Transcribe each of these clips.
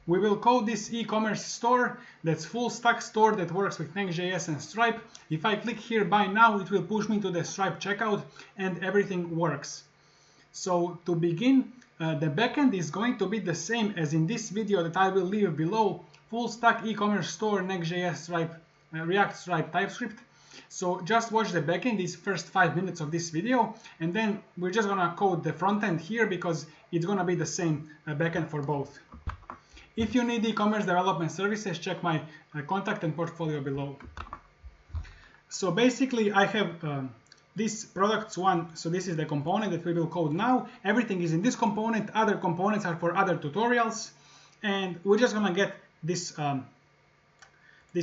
We will code this e-commerce store, that's full stack store that works with NextJS and Stripe. If I click here buy now, it will push me to the Stripe checkout and everything works. So to begin, the backend is going to be the same as in this video that I will leave below. Full stack e-commerce store, NextJS, Stripe, React, Stripe, Typescript. So just watch the backend, these first 5 minutes of this video, and then we're just gonna code the front end here because it's gonna be the same backend for both. If you need e-commerce development services, check my contact and portfolio below. So basically I have this products one, so this is the component that we will code now. Everything is in this component, other components are for other tutorials, and we're just gonna get this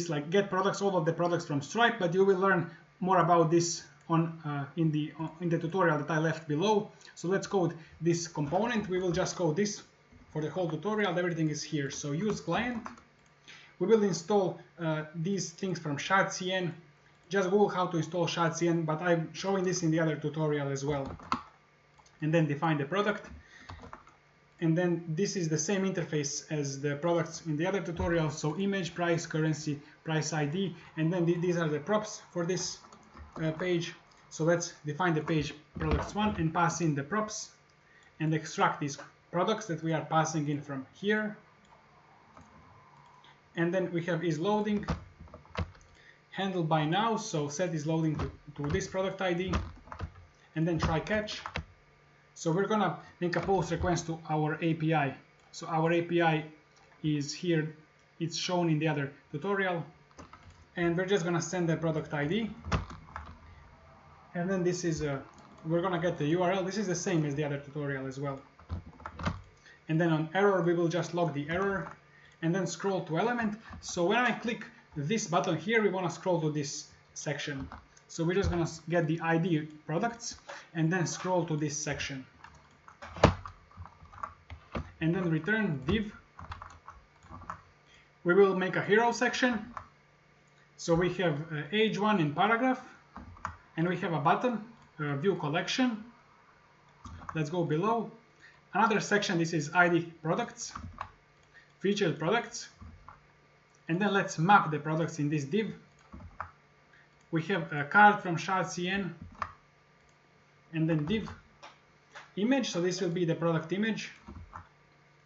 like get products, all of the products from Stripe, but you will learn more about this on in the tutorial that I left below. So let's code this component. We will just code this for the whole tutorial. Everything is here. So use client. We will install these things from shadcn. Just Google how to install shadcn, but I'm showing this in the other tutorial as well. And then define the product. And then this is the same interface as the products in the other tutorial. So image, price, currency, price ID, and then these are the props for this page. So let's define the page products one and pass in the props and extract these products that we are passing in from here. And then we have is loading, handle by now, so set is loading to this product ID, and then try catch. So we're gonna make a post request to our API. So our API is here, it's shown in the other tutorial, and we're just gonna send the product ID. And then this is we're gonna get the URL. This is the same as the other tutorial as well. And then on error, we will just log the error and then scroll to element. So when I click this button here, we want to scroll to this section. So we're just going to get the ID products and then scroll to this section. And then return div. We will make a hero section. So we have age 1 in paragraph, and we have a button, view collection. Let's go below. Another section, this is ID products, featured products, and then let's map the products in this div. We have a card from shadcn, and then div image, so this will be the product image,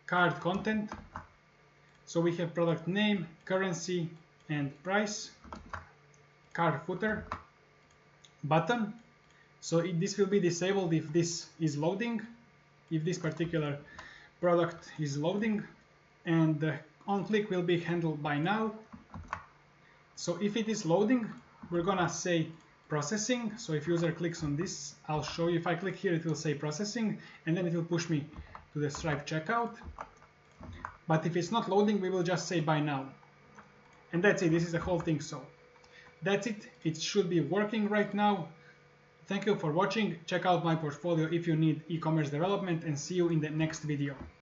card content, so we have product name, currency, and price, card footer, button, so this will be disabled if this is loading, if this particular product is loading, and the on click will be handled by now. So if it is loading, we're gonna say processing. So if user clicks on this, I'll show you. If I click here, it will say processing, and then it will push me to the Stripe checkout. But if it's not loading, we will just say buy now. And that's it. This is the whole thing. So that's it. It should be working right now. Thank you for watching. Check out my portfolio if you need e-commerce development, and see you in the next video.